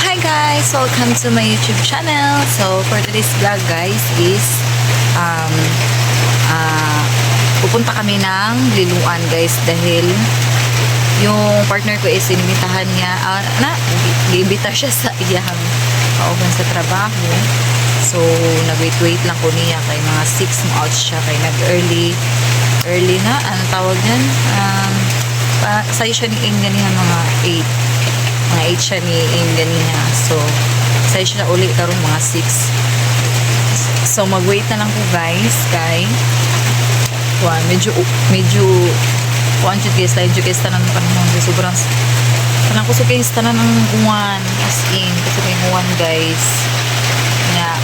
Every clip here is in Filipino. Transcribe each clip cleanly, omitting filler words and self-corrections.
Hi guys! Welcome to my YouTube channel. So, for today's vlog guys is pupunta kami ng Liloan guys dahil yung partner ko is inimitahan niya giimbita siya sa iyang kauban sa trabaho. So, nag-wait lang ko niya kay mga 6 mo out siya kay nag-early na, anong tawag yan? Sa'yo siya ni Inga niya mga 8 siya ni Inga niya. So, sa'yo siya uli karong mga 6. So, mag-wait na lang po guys kay medyo kuhaan siya guys, dahil guys tanan ng panahon sobrang ko sa guys tanan ng uwan as in kasi may uwan guys nga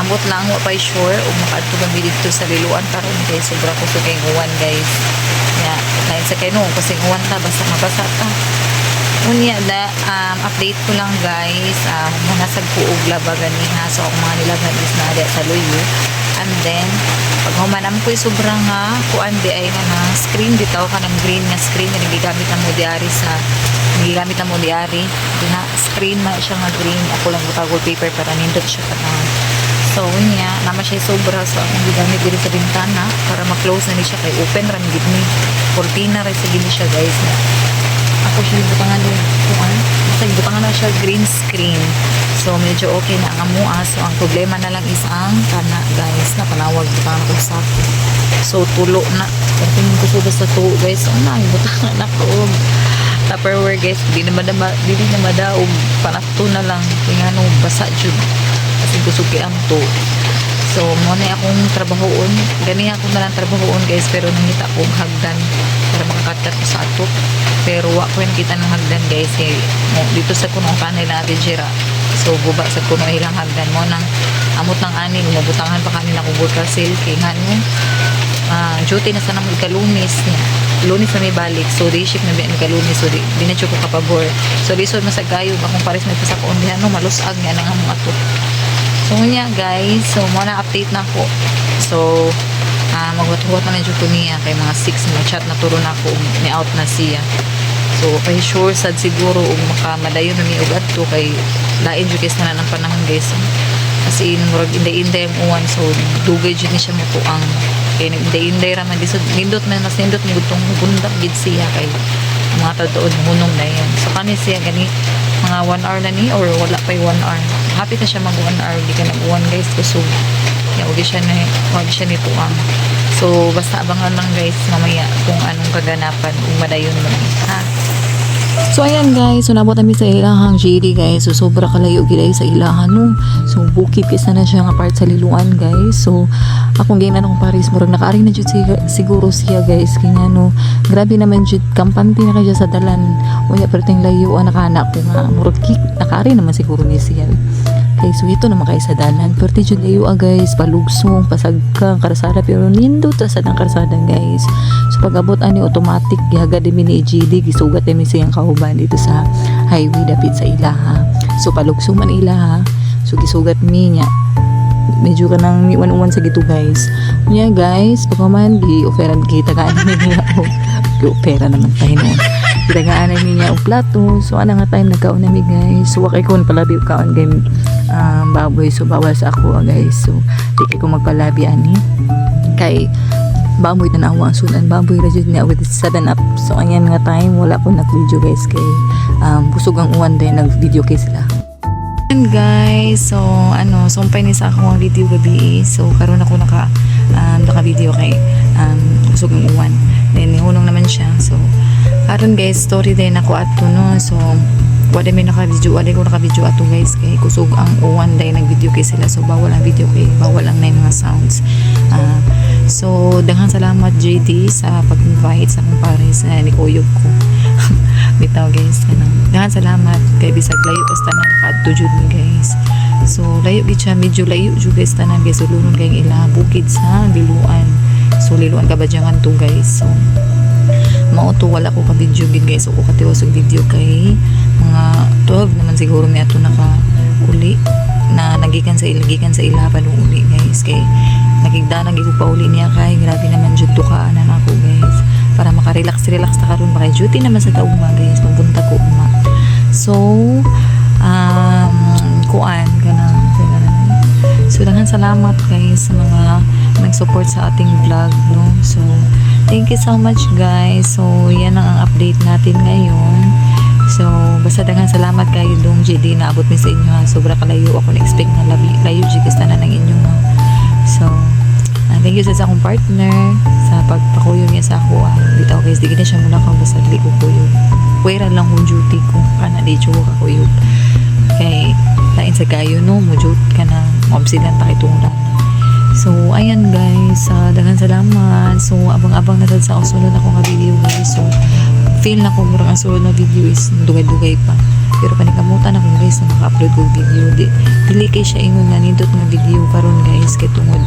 ambot lang wa pa sure o makaadto ba dito sa Liloan karon guys sobra ko sa kay uwan guys nga lain sa kay no kasi uwan ta basta mabasa ta unya da update ko lang guys manasag ko og labagan ni ha so ang mga nilagan is na ada sa Luyo. And then pag humanam ko sobrang kuan di ay na screen bitaw ka ng green na screen na nagigamit ang mo diari na screen na siya nga green ako lang butagol paper para nindot siya kanang so unya naman siya sobra so ang gigamit diri sa bintana para ma-close na ni siya kay open ram gid ni cortina ra sa gini siya guys na ako siya butangan din kuan basta butangan na siya green screen so medyo okay na ang amua so ang problema na lang is ang kana guys na panawag butangan ko sa so tulo na tingin ko sa tulo guys so na butangan na ko Tupperware guys di na madaog panakto na lang tingano basa jud kasi kusuki ang to so mo na akong trabahoon gani ako na lang trabahoon guys pero nangita ko hagdan para makakatat ko sa ato pero wa ko nakita ng hagdan guys dito sa kunong kanila Jira so buba sa kunong ilang hagdan mo nang amot ng ani mabutangan pa kanila kung burka silky nga no duty na sana mo ikalunis niya lunis na may balik so day shift na biyan ikalunis so di na ko kapabor so lisod masagayo akong pares may pasakon dihan no malusag nga nang among ato so niya guys so muna update na ko so magwat-wat na medyo ko niya kay mga 6 mo chat na turo na ako may out na siya so kay sure sad siguro makamadayon na may ugat to kay lain jud guys na ng panahon guys kasi murag inday-inday ang uwan so dugay jud ni siya mutuang kay inday-inday ra man disod nindot man mas nindot ni gutong bundak gid siya kay mga tatuod hunong na yan so kani siya gani mga 1 hour na ni or wala pa 1 hour happy na siya mag 1 hour di ka nag-uwan guys kusog wag siya ni tuang so basta abangan lang guys mamaya kung anong kaganapan kung madayon mo ha. So ayan guys, so nabot kami sa ilahang JD guys. So sobra kalayo gid sa ilahan no. So bukid kisa na siya nga part sa Liloan guys. So akong gina nung Paris murag nakaari na jud siguro siya guys kanya no. Grabe naman jud kampante na kaya sa dalan. Unya perting layo nakahanak ko nga murag nakaari naman siguro ni siya. Okay, so ito naman kayo sa dalan. Perti jud layo guys, palugsong, pasagkang karsada pero nindot sa ng karsada guys. So pag-abot ani automatic gihagad mi ni GD gisugat mi siyang kauban dito sa highway dapit sa ilaha. So palugsong man ilaha. So gisugat mi nya. Medyo ka nang miwan-uwan sa gitu guys. Nya guys, pagkaman gi-offeran kita kaan mi niya og gi-ofera naman tayo noon. Kita kaan mi niya og plato. So ana nga time nagkaon mi guys. So wakay kon palabi kaon game baboy so bawal sa ako guys. So di ko magpalabi ani kay baboy na nawa ang sunan baboy ra jud niya with 7 up so anyan nga time wala po nag-video guys kay busog ang uwan din nag-video kay sila and guys so sumpay ni sa akong video gabi so karon ako naka-video kay busog ang uwan then nihunong naman siya so karon guys story din ako ato no so wala ko naka-video ato guys kay kusog ang uwan dahil nag-video kay sila so bawal ang video kay bawal ang na mga sounds so daghang salamat JD sa pag-invite sa akong Paris na nikuyog ko bitaw guys daghang salamat kay bisag layo basta na nakaadto jud ni guys so layo gid siya medyo layo jud guys tanan guys sulunod kay ila bukid sa Liloan so Liloan kabadyangan to guys so mauto wala ko ka-video gid guys so ko katiwas og video kay mga 12 naman siguro may ato naka-uli na nagikan sa ila pa nung uli guys kay nagigdanag ko pa uli niya kay grabe naman jud to kaanan ako guys para makarelax ta karon makay duty naman sa taong guys pagbunta ko so So daghang salamat guys sa mga nag-support sa ating vlog, no. So thank you so much guys. So yan ang update natin ngayon. So basta daghang salamat kayo dong JD na abot mi sa inyo ha. Sobra kalayo ako na-expect na layo jud tanan ng inyo ha. So thank you sa akong partner sa pagpakuyog niya sa ako. Bitaw guys, di gina siya muna kang basta dili ko kuyog. Kuwera lang kung duty ko kana di ko kakuyog. Kay lain sa kayo no, mo duty ka na mabsilan ta kay tungdan. So ayan guys, daghang salamat. So abang-abang na sad sa sunod ako nga video guys. So feel na ko murang ang sunod na video is dugay-dugay pa. Pero panikamutan ako guys na maka-upload ko video. Dili kay siya ingon nga nindot nga video karon guys kay tungod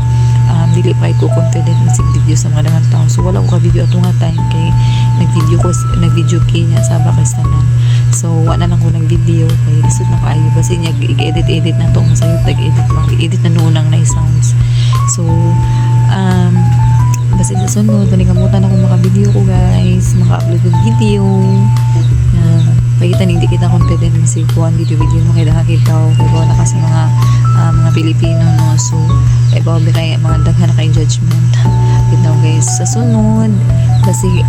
dili pa ko confident na sig video sa mga daghang taon. So wala ko ka video atong nga time kay nag-video kay niya sa bakastanan. So wala lang ko nag-video kay lisod na kaayo basi niya i-edit na to sa YouTube, edit lang i-edit na nunang na sounds. So basi sa sunod panikamutan ako maka-video ko guys, maka-upload ko video. Pagitan hindi kita confident na si kuan video mo kay daha kita kay na kasi mga Pilipino no. So kay bawa kay mga daghan na kay judgment. Bitaw guys sa sunod basi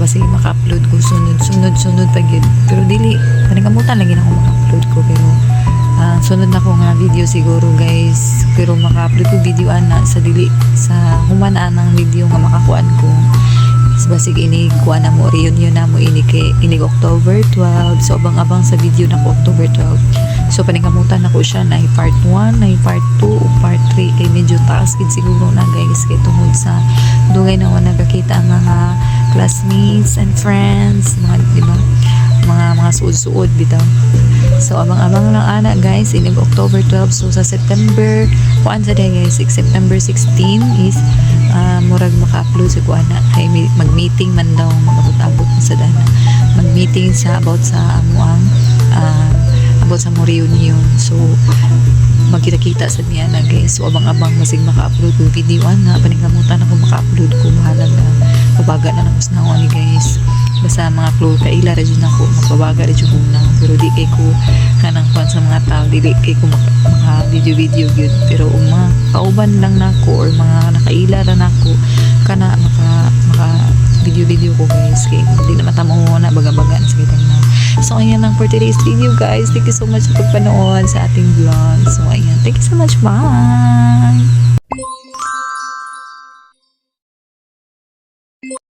basi maka-upload ko sunod pag yun. Pero dili panikamutan lagi na ako maka-upload ko pero sunod na ko nga video siguro guys. Pero maka-upload ko video ana sa dili sa humanaan ng video nga makakuan ko. Basig inig kuha na mo reunion na mo inig October 12. So abang-abang sa video na ko October 12. So paningkamutan na ko siya na part 1, na part 2 o part 3 kay medyo taas gid siguro na guys kay tungod sa dugay na wala nagkakita ang mga classmates and friends mga di ba mga suod-suod bitaw. So abang-abang lang ana guys inig October 12. So sa September kuan sa day guys September 16 is murag maka-upload sa kuan na kay mag-meeting man daw magabot-abot sa dana mag-meeting sa about sa amuang about sa mo reunion. So magkita-kita sa niya na guys. So abang-abang masig maka-upload ko video na paningkamutan ako maka-upload ko bahala na pabaga na nang usnawa ni guys. Basta mga clue kaila ra jud nako magpabaga ra jud na pero di kay ko kanang kuan sa mga tao dili kay ko maka video gyud pero kauban lang nako or mga nakaila ra nako kana maka video ko guys kay hindi na matamo na baga-bagaan sa kitang na. So ayan lang for today's video guys. Thank you so much sa pagpanood sa ating vlog. So ayan, thank you so much, bye.